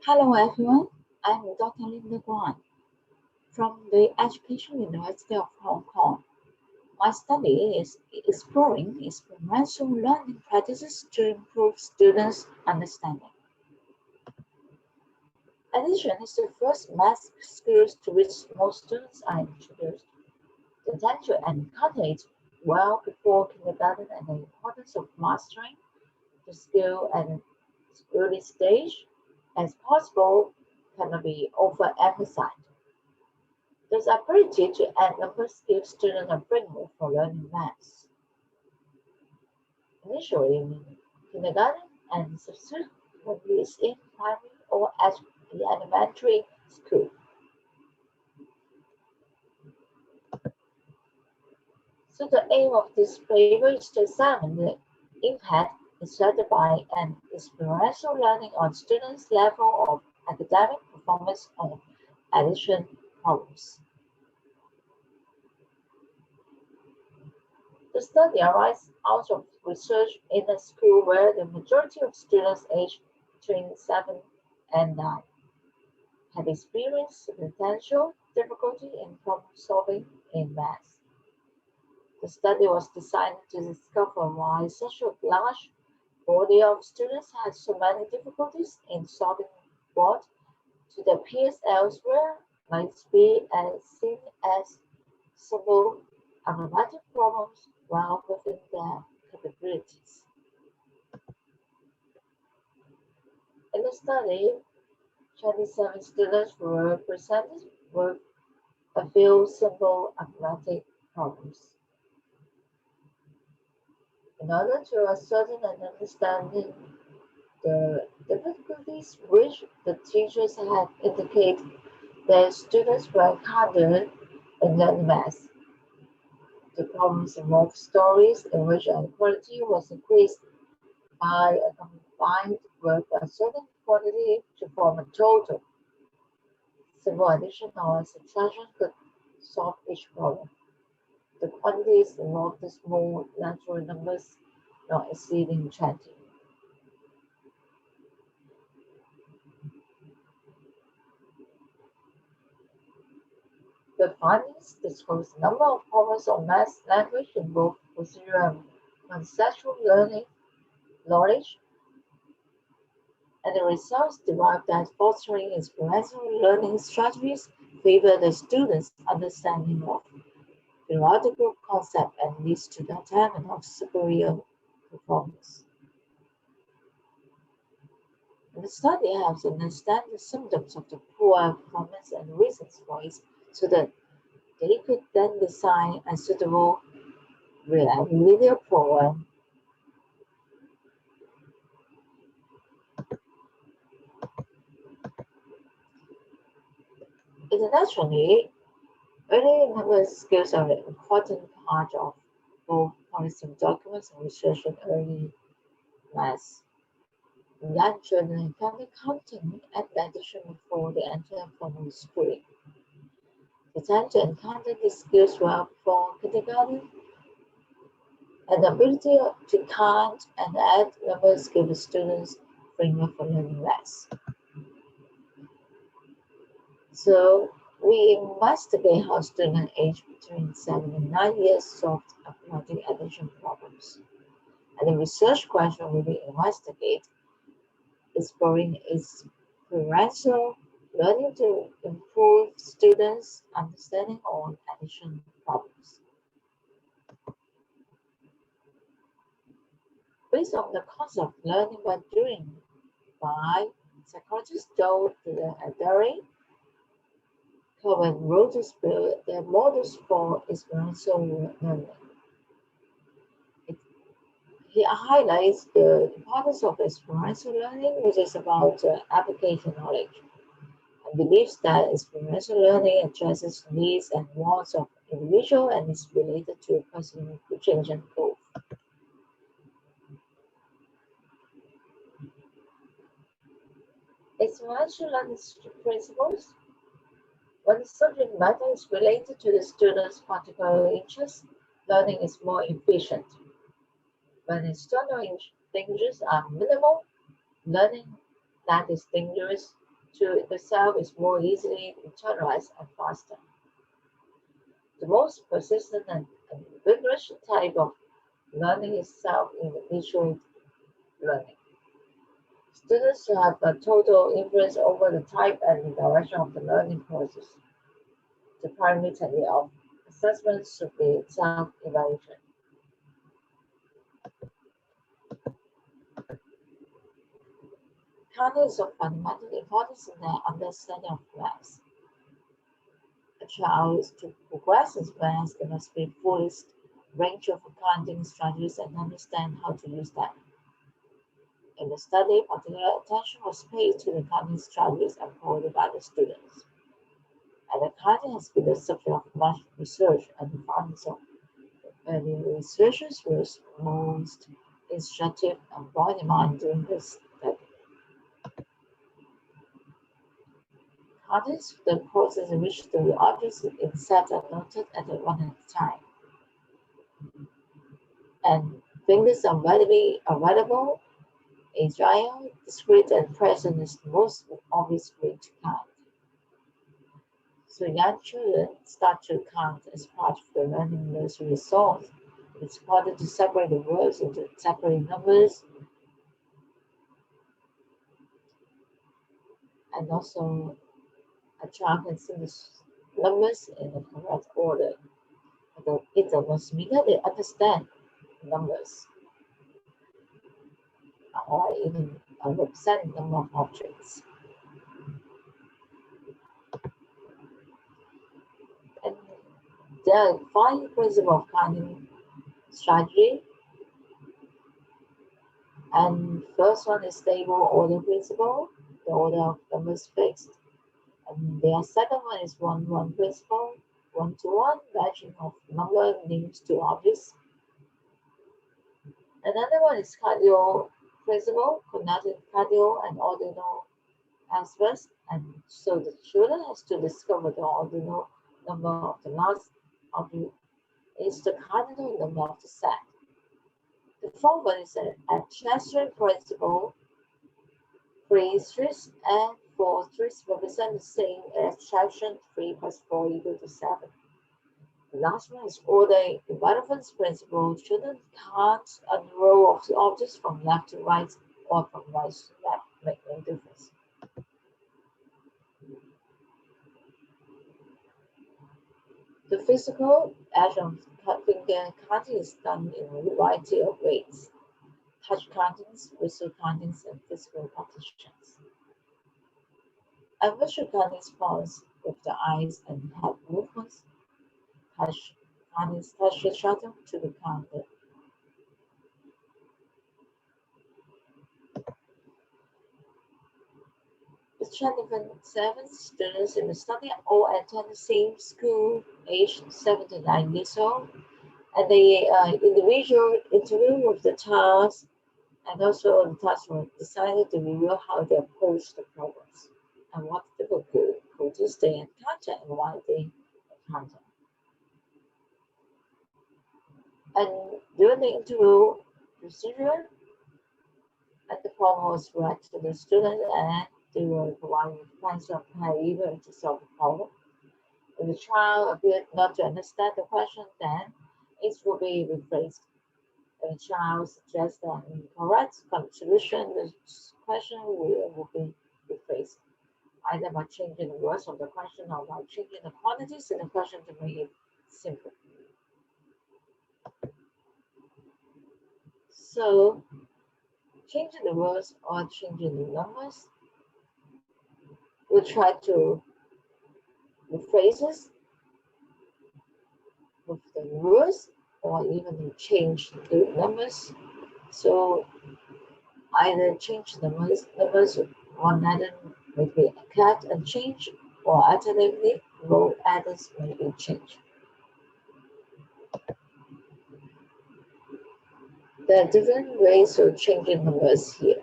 Hello everyone, I'm Dr. Ling Kwan from the Education University of Hong Kong. My study is exploring experiential learning practices to improve students' understanding. Addition is the first math skills to which most students are introduced. They tend to encounter it well before kindergarten, and the importance of mastering the skill at an early stage as possible cannot be overemphasized. This ability to add numbers gives students a framework for learning maths. Initially in kindergarten and subsequently in primary or at the elementary school. So the aim of this paper is to examine the impact exerted by an experiential learning on students' level of academic performance on addition problems. The study arises out of research in a school where the majority of students aged between 7 and 9 had experienced substantial difficulty in problem solving in math. The study was designed to discover why such a large body of students had so many difficulties in solving what, to their peers elsewhere, might be as seen as simple arithmetic problems well within their capabilities. In the study, 27 students were presented with a few simple arithmetic problems. In order to ascertain and understanding the difficulties which the teachers had indicated that students were encountered in learning math, the problems involved stories in which inequality was increased by a combined with a certain quantity to form a total. Simple addition or subtraction could solve each problem. The quantities involved the small natural numbers not exceeding 20. The findings disclose a number of problems of math language in both procedural and conceptual learning knowledge, and the results derived that fostering experiential learning strategies favor the students' understanding of theoretical concept and leads to the attainment of superior performance. And the study helps understand the symptoms of the poor performance and reasons for it so that they could then design a suitable remedial program. Internationally, early number skills are an important part of both policy documents and research in early math. Young children encounter counting and addition before they enter formal schooling. They tend to encounter these skills well before kindergarten, and the ability to count and add numbers gives students framework for learning math. So we investigate how students aged between 7 and 9 years solved arithmetic addition problems. And the research question will be investigate exploring experiential learning to improve students' understanding on addition problems. Based on the concept of learning by doing by psychologist Joe Adary, Kwan wrote their models for experiential learning. He highlights the importance of experiential learning, which is about application knowledge, and believes that experiential learning addresses needs and wants of individual and is related to personal change and growth. Experiential learning principles. When the subject matter is related to the student's particular interest, learning is more efficient. When external dangers are minimal, learning that is dangerous to the self is more easily internalized and faster. The most persistent and vigorous type of learning is self-initiated learning. Students should have a total influence over the type and the direction of the learning process. The primary technique of assessment should be self-evaluation. Counting is of fundamental importance in the understanding of maths. A child is to progress in maths, they must be fullest range of accounting strategies and understand how to use them. In the study, particular attention was paid to the accounting strategies employed by the students. And accounting has been the subject of much research, and the findings of many researchers was most instructive and borne in mind during this study. Accounting is the process in which the objects in set are noted at one at a time. And fingers are readily available, agile, discrete, and present is the most obvious way to count. So young children start to count as part of the learning nursery source. It's important to separate the words into separate numbers, and also a child can see the numbers in the correct order. It almost means that they understand numbers, or even represent number of objects. And there are 5 principles of counting strategy. And first one is stable order principle. The order of numbers fixed. And the second one is 1-1 principle. 1-to-1 matching of number names to objects. Another one is cardio principle, connecting cardio and ordinal aspects. And so the children has to discover the ordinal number of the last object is the cardinal number of the set. The fourth one is an adjustment principle. 3 streets and 4 streets represent the same abstraction. 3 plus 4 equal to 7. The last one is order irrelevance principle. Children count a row of the objects from left to right or from right to left, make no difference. The physical action of finger counting is done in a variety of ways. Touch countings, visual countings, and physical partitions. And visual countings pause with the eyes and head movements. Touch countings touch each other to be counted. The 27 students in the study all attend the same school, aged 7 to 9 years old, and the individual interview with the task, and also the task were decided to review how they approach the problems and what difficulties they encounter and why they encounter. And during the interview procedure, and the problem was read to the students, and they were provided with plans of behavior to solve the problem. If the child appeared not to understand the question, then it will be rephrased. If the child suggests an incorrect solution, the question will be rephrased, either by changing the words of the question or by changing the quantities in the question to make it simple. So, changing the words or changing the numbers, we'll try to rephrase it with the words or even change the numbers. So either change the numbers one letter may be kept and changed, or alternatively row adders may be changed. There are different ways of changing numbers here.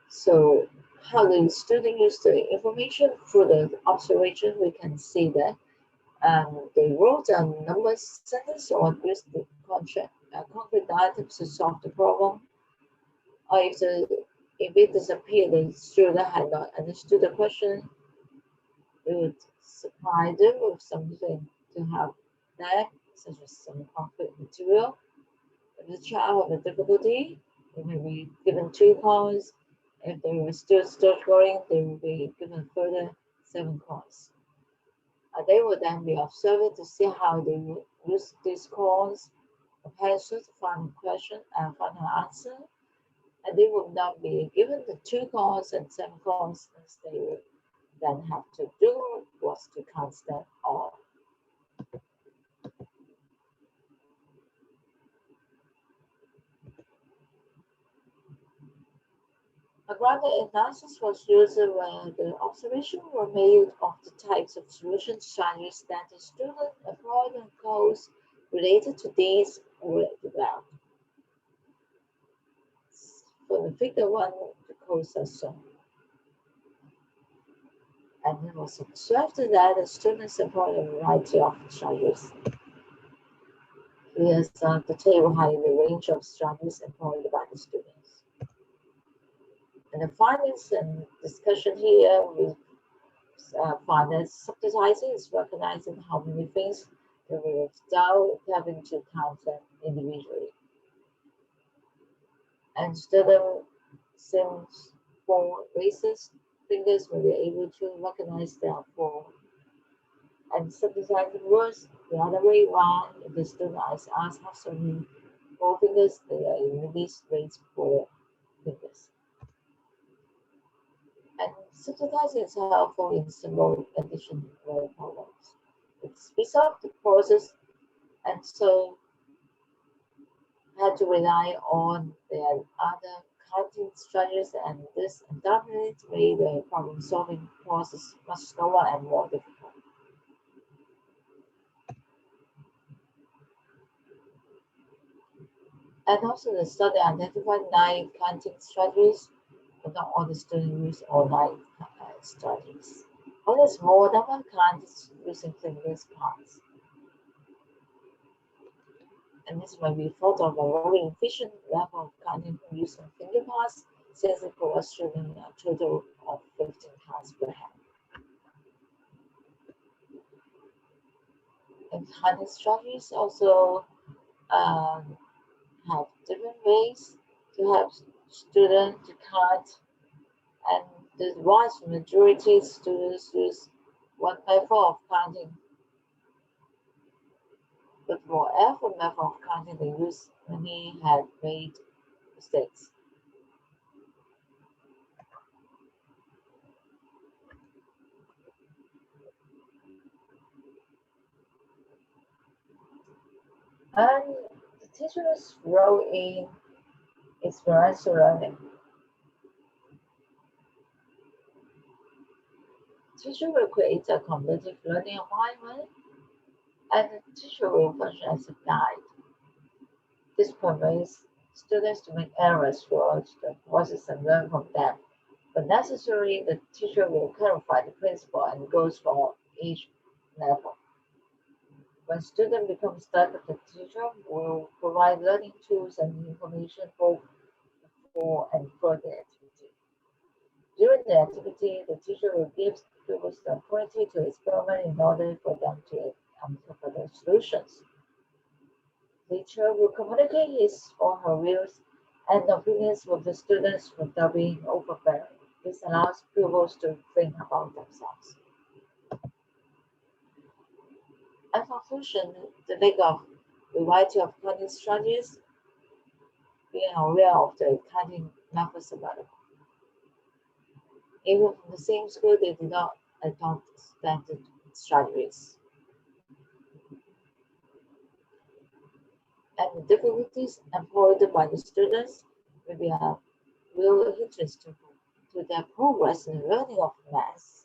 So how the student use the information through the observation, we can see that they wrote down numbers sentence or use the concrete items to solve the problem. Or if the If it disappeared, the student had not understood the question, we would supply them with something to help them, such as some concrete material. If the child had a difficulty, they may be given 2 coins. If they were still struggling, they will be given further 7 coins. They will then be observed to see how they would use these coins, a pencil to find a question and find an answer. And they will not be given the 2 coins and 7 coins, as they will then have to do was to count them all. A grounded analysis was used where the observations were made of the types of solution strategies that the student employed and goals related to these were developed. For the figure 1, the codes are shown. And it was observed that the students employed a variety of strategies. Here's the table highlighting the range of strategies employed by the students. And the findings and discussion here, we find that subsidizing is recognizing how many things that we without having to count them individually. And student seems for racist fingers will be able to recognize their form. And subsidizing words the other way around. If the student is asked how many 4 fingers, they are in the least rates 4 fingers. And subsidizing is helpful in symbolic addition problems. It speeds up the process, and so had to rely on their other counting strategies, and this undoubtedly made the problem-solving process much slower and more difficult. And also the study identified 9 counting strategies, but not all the students use all 9 strategies. Only a small number of counts using fingers parts. And this might be thought of a very efficient level of counting using finger parts, since it provides students a total of 15 counts per hand. And counting strategies also have different ways to help students to count, and the vast majority of students use one method of counting. But for every method of counting they use, many have made mistakes. And the teacher's role in experiential learning. Teacher will create a competitive learning environment, and the teacher will function as a guide. This permits students to make errors throughout the process and learn from them. But necessarily, the teacher will clarify the principle and goals for each level. When students become stuck, the teacher will provide learning tools and information both before and for the activity. During the activity, the teacher will give pupils the opportunity to experiment in order for them to uncover the solutions. The teacher will communicate his or her views and opinions with the students without being overbearing. This allows pupils to think about themselves. In conclusion, the lack of variety of cutting strategies, being aware of the cutting methods available. Even from the same school, they do not adopt standard strategies. And the difficulties employed by the students may be a real hindrance to their progress in the learning of math.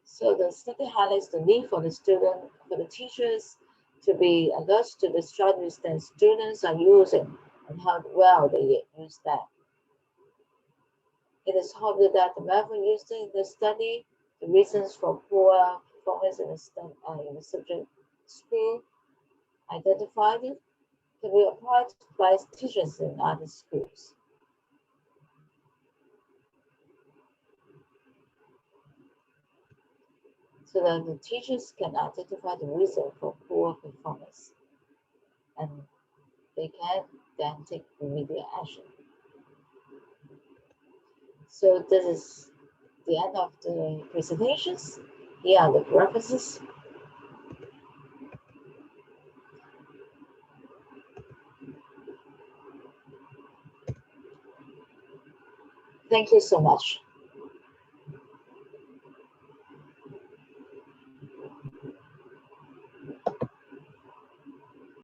So the study highlights the need for the teachers to be alert to the strategies that students are using and how well they use them. It is hoped that the method used in the study, the reasons for poor performance in the subject school, identified can be applied by teachers in other schools. So that the teachers can identify the reason for poor performance, and they can then take remedial action. So this is the end of the presentations. Here are the references. Thank you so much.